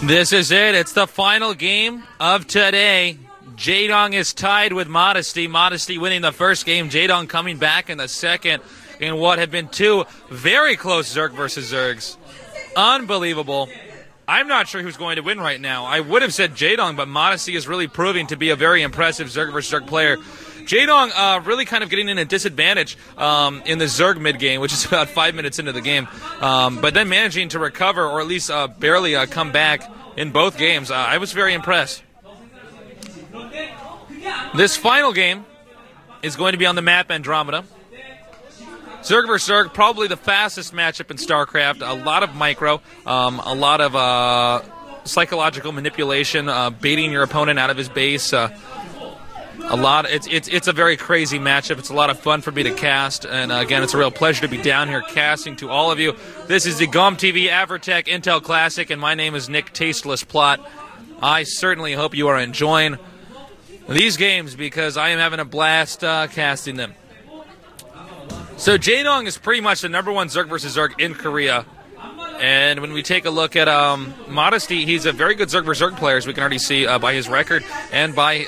This is it. It's the final game of today. Jaedong is tied with Modesty. Modesty winning the first game. Jaedong coming back in the second in what have been two very close Zerg versus Zergs. Unbelievable. I'm not sure who's going to win right now. I would have said Jaedong, but Modesty is really proving to be a very impressive Zerg versus Zerg player. Jaedong really kind of getting in a disadvantage in the Zerg mid-game, which is about 5 minutes into the game, but then managing to recover or at least barely come back in both games. I was very impressed. This final game is going to be on the map Andromeda. Zerg vs. Zerg, probably the fastest matchup in StarCraft. A lot of micro, a lot of psychological manipulation, baiting your opponent out of his base. It's a very crazy matchup. It's a lot of fun for me to cast, and again, it's a real pleasure to be down here casting to all of you. This is the GOM TV Averatec-Intel Classic, and my name is Nick Tasteless Plot. I certainly hope you are enjoying these games because I am having a blast casting them. So Jaedong is pretty much the #1 Zerg versus Zerg in Korea. And when we take a look at Modesty, he's a very good Zerg versus Zerg player, as we can already see by his record and by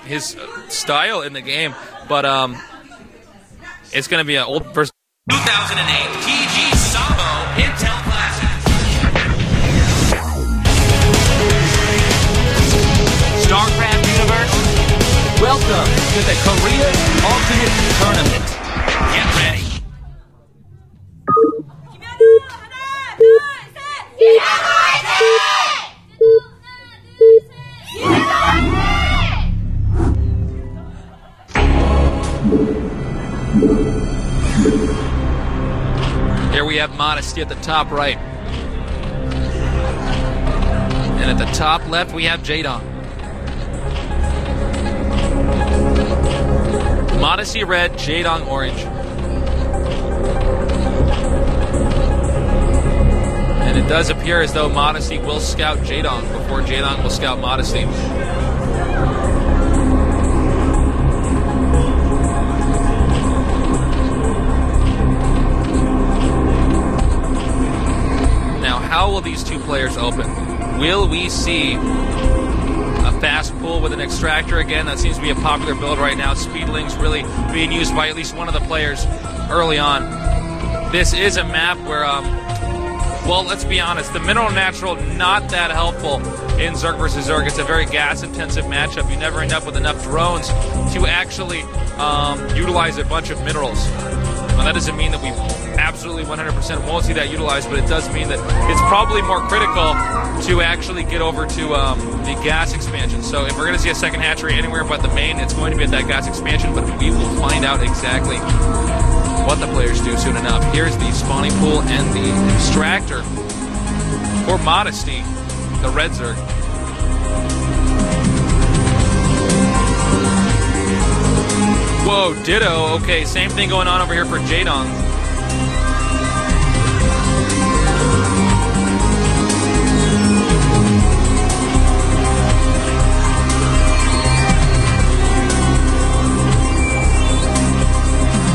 his style in the game. But it's going to be an old versus 2008 TG Sabo Intel Classic. StarCraft Universe, welcome to the Korea Ultimate Tournament. Get ready. Here we have Modesty at the top right. And at the top left we have Jaedong. Modesty red, Jaedong orange. And it does appear as though Modesty will scout Jaedong before Jaedong will scout Modesty. Now, how will these two players open? Will we see a fast pull with an extractor again? That seems to be a popular build right now. Speedlings really being used by at least one of the players early on. This is a map where, well, let's be honest, the mineral natural not that helpful in Zerg versus Zerg. It's a very gas-intensive matchup. You never end up with enough drones to actually utilize a bunch of minerals. Now, that doesn't mean that we absolutely 100% won't see that utilized, but it does mean that it's probably more critical to actually get over to the gas expansion. So if we're going to see a second hatchery anywhere but the main, it's going to be at that gas expansion, but we will find out exactly what the players do soon enough. Here's the spawning pool and the extractor for Modesty, the red Zerg. Whoa, ditto. Okay, same thing going on over here for Jaedong.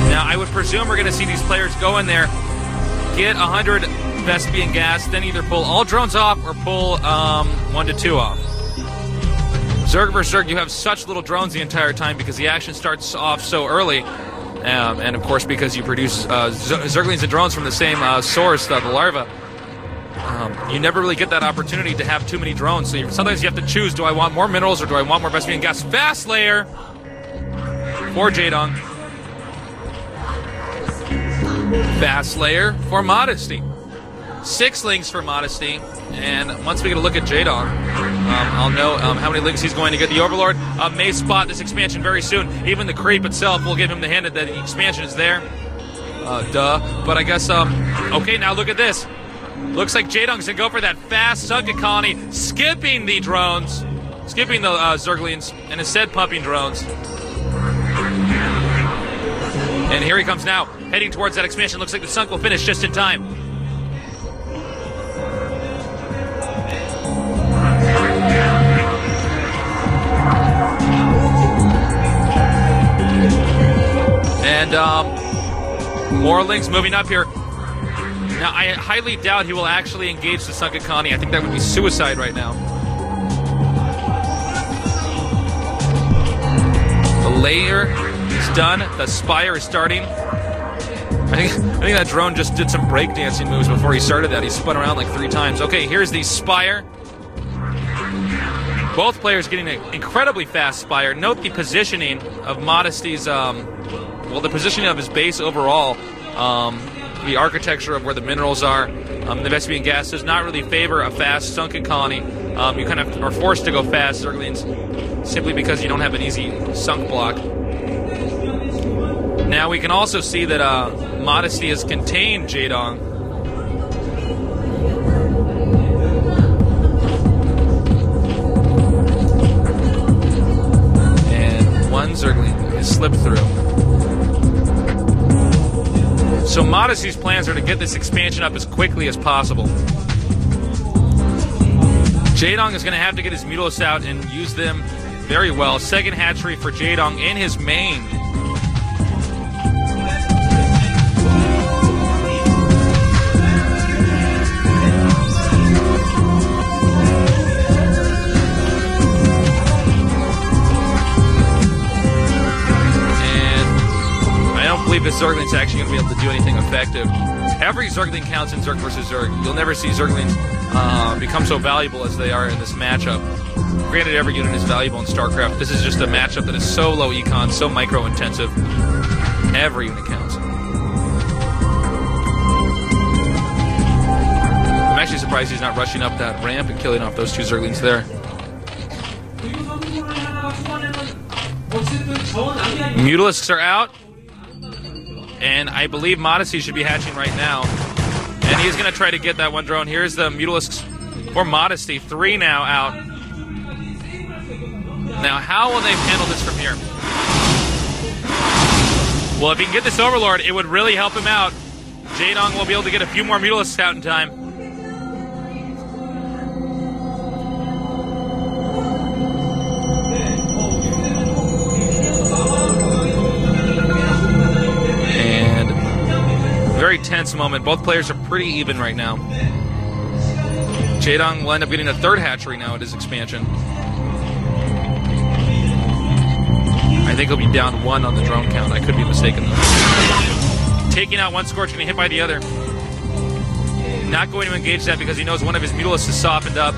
Now, I would presume we're going to see these players go in there, get 100 Vespian gas, then either pull all drones off or pull 1 to 2 off. Zerg vs. Zerg, you have such little drones the entire time because the action starts off so early. And of course, because you produce Zerglings and drones from the same source, the larva, you never really get that opportunity to have too many drones. So sometimes you have to choose, do I want more minerals or do I want more Vespian gas? Fast layer for Jaedong. Fast layer for Modesty. 6 links for Modesty. And once we get a look at Jaedong, I'll know how many links he's going to get. The Overlord may spot this expansion very soon. Even the creep itself will give him the hint that the expansion is there. But I guess, okay, now look at this. Looks like Jaedong's going to go for that fast sunken colony, skipping the drones, skipping the Zerglings, and instead pumping drones. And here he comes now, heading towards that expansion. Looks like the sunk will finish just in time. And more links moving up here. Now, I highly doubt he will actually engage the Sunken Colony. I think that would be suicide right now. The layer is done. The Spire is starting. I think that drone just did some breakdancing moves before he started that. He spun around like 3 times. Okay, here's the Spire. Both players getting an incredibly fast Spire. Note the positioning of Modesty's, well, the positioning of his base overall. The architecture of where the minerals are. The Vespian gas does not really favor a fast Sunken Colony. You kind of are forced to go fast, Zerglings, simply because you don't have an easy sunk block. Now we can also see that Modesty has contained Jaedong. And one Zergling is slipped through. So Modesty's plans are to get this expansion up as quickly as possible. Jaedong is going to have to get his Mutalisks out and use them very well. Second hatchery for Jaedong in his main. I don't believe this Zergling's actually going to be able to do anything effective. Every Zergling counts in Zerg versus Zerg. You'll never see Zerglings become so valuable as they are in this matchup. Granted, every unit is valuable in StarCraft. This is just a matchup that is so low econ, so micro-intensive. Every unit counts. I'm actually surprised he's not rushing up that ramp and killing off those 2 Zerglings there. Mutalisks are out. And I believe Modesty should be hatching right now. And he's going to try to get that one drone. Here's the Mutalisks for Modesty. 3 now out. Now, how will they handle this from here? Well, if he can get this Overlord, it would really help him out. Jaedong will be able to get a few more Mutalisks out in time. Very tense moment. Both players are pretty even right now. Jaedong will end up getting a 3rd hatchery now at his expansion. I think he'll be down 1 on the drone count. I could be mistaken though. Taking out one Scorch, getting hit by the other. Not going to engage that because he knows one of his Mutalisks is softened up.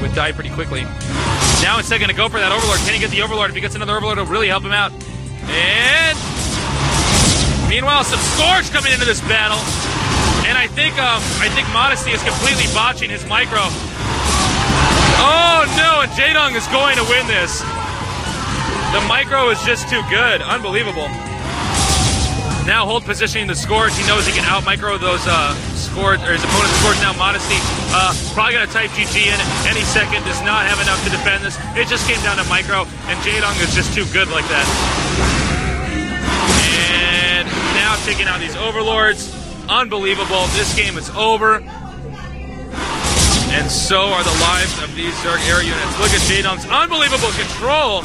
Would die pretty quickly. Now instead going to go for that Overlord. Can he get the Overlord? If he gets another Overlord, it'll really help him out. And meanwhile, some Scorch coming into this battle, and I think Modesty is completely botching his micro. Oh no! And Jaedong is going to win this. The micro is just too good, unbelievable. Now hold positioning the Scorch. He knows he can out micro those Scorch or his opponent's Scorch. Now Modesty probably gonna type GG in any second. Does not have enough to defend this. It just came down to micro, and Jaedong is just too good like that. Now taking out these Overlords. Unbelievable. This game is over. And so are the lives of these Zerg air units. Look at Jaedong's unbelievable control.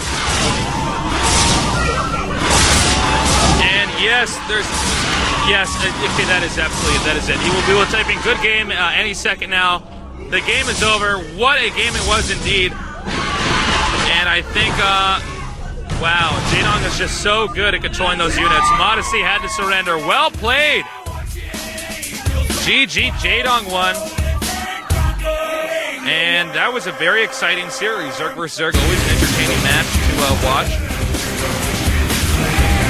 And yes, okay, that is it. He will be typing good game any second now. The game is over. What a game it was indeed. And I think, wow, Jaedong is just so good at controlling those units. Modesty had to surrender. Well played. GG, Jaedong won. And that was a very exciting series. Zerg vs. Zerg, always an entertaining match to watch.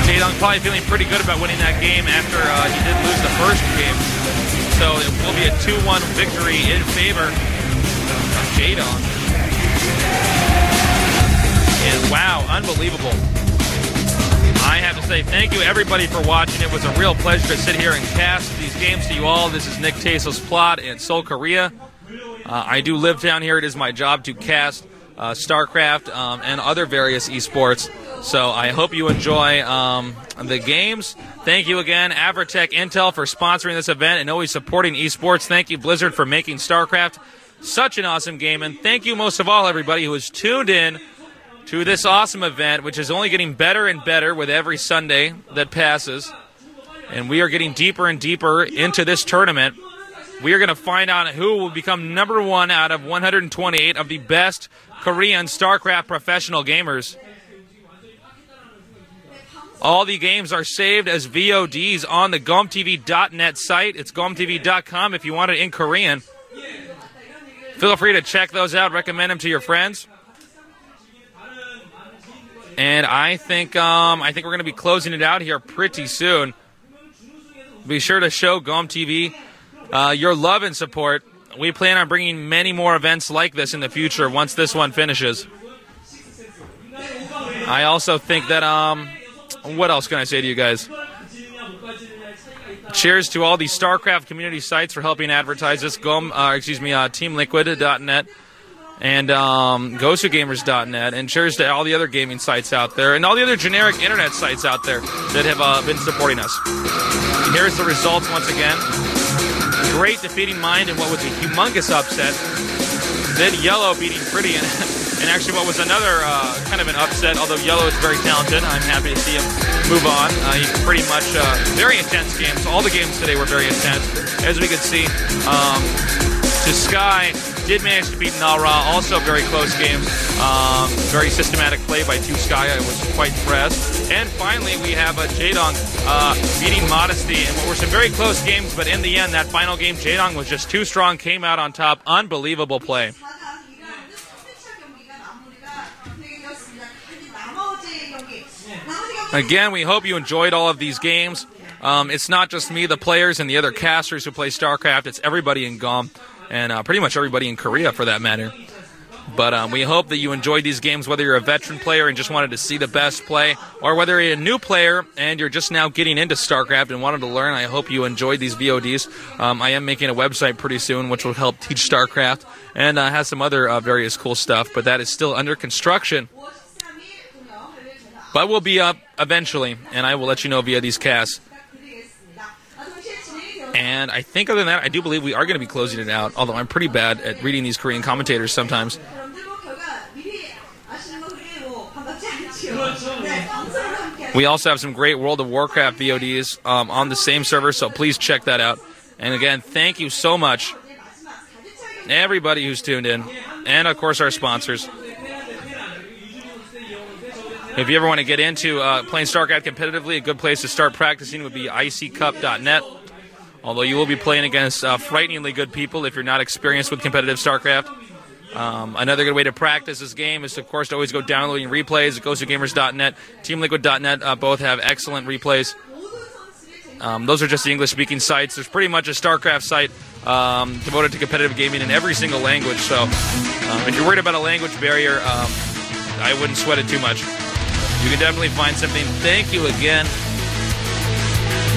Jaedong probably feeling pretty good about winning that game after he did lose the first game. So it will be a 2-1 victory in favor of Jaedong. And wow, unbelievable. I have to say thank you everybody for watching. It was a real pleasure to sit here and cast these games to you all. This is Nick Tasel's Plot in Seoul, Korea. I do live down here. It is my job to cast StarCraft and other various esports. So I hope you enjoy the games. Thank you again, Averatec-Intel, for sponsoring this event and always supporting esports. Thank you, Blizzard, for making StarCraft such an awesome game. And thank you most of all, everybody who has tuned in to this awesome event, which is only getting better and better with every Sunday that passes. And we are getting deeper and deeper into this tournament. we are going to find out who will become #1 out of 128 of the best Korean StarCraft professional gamers. All the games are saved as VODs on the gomtv.net site. It's gomtv.com if you want it in Korean. Feel free to check those out. Recommend them to your friends. And I think we're going to be closing it out here pretty soon. Be sure to show GomTV your love and support. We plan on bringing many more events like this in the future once this one finishes. I also think that what else can I say to you guys? Cheers to all the StarCraft community sites for helping advertise this. TeamLiquid.net and GoSuGamers.net, and cheers to all the other gaming sites out there and all the other generic internet sites out there that have been supporting us. And here's the results once again. Great defeating Mind in what was a humongous upset. Then Yellow beating Pretty and actually what was another kind of an upset, although Yellow is very talented. I'm happy to see him move on. He's pretty much very intense games. All the games today were very intense. As we could see, to Sky did manage to beat Nara. Also very close games. Very systematic play by Sky. I was quite impressed. And finally, we have Jaedong beating Modesty in what were some very close games, but in the end, that final game, Jaedong was just too strong, came out on top. Unbelievable play. Again, we hope you enjoyed all of these games. It's not just me, the players, and the other casters who play StarCraft. It's everybody in GOM, and pretty much everybody in Korea for that matter. But we hope that you enjoyed these games, whether you're a veteran player and just wanted to see the best play, or whether you're a new player and you're just now getting into StarCraft and wanted to learn. I hope you enjoyed these VODs. I am making a website pretty soon, which will help teach StarCraft, and has some other various cool stuff, but that is still under construction. But we'll be up eventually, and I will let you know via these casts. And I think other than that, I do believe we are going to be closing it out, although I'm pretty bad at reading these Korean commentators sometimes. We also have some great World of Warcraft VODs on the same server, so please check that out. And again, thank you so much, everybody who's tuned in, and of course our sponsors. If you ever want to get into playing StarCraft competitively, a good place to start practicing would be iccup.net. Although you will be playing against frighteningly good people if you're not experienced with competitive StarCraft. Another good way to practice this game is, of course, to always go downloading replays. GoSuGamers.net, TeamLiquid.net both have excellent replays. Those are just the English-speaking sites. There's pretty much a StarCraft site devoted to competitive gaming in every single language. So if you're worried about a language barrier, I wouldn't sweat it too much. You can definitely find something. Thank you again.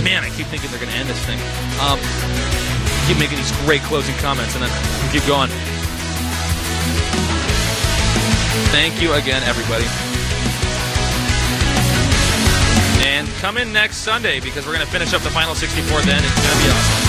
Man, I keep thinking they're going to end this thing. Keep making these great closing comments, and then we'll keep going. Thank you again, everybody. And come in next Sunday, because we're going to finish up the final 64 then. It's going to be awesome.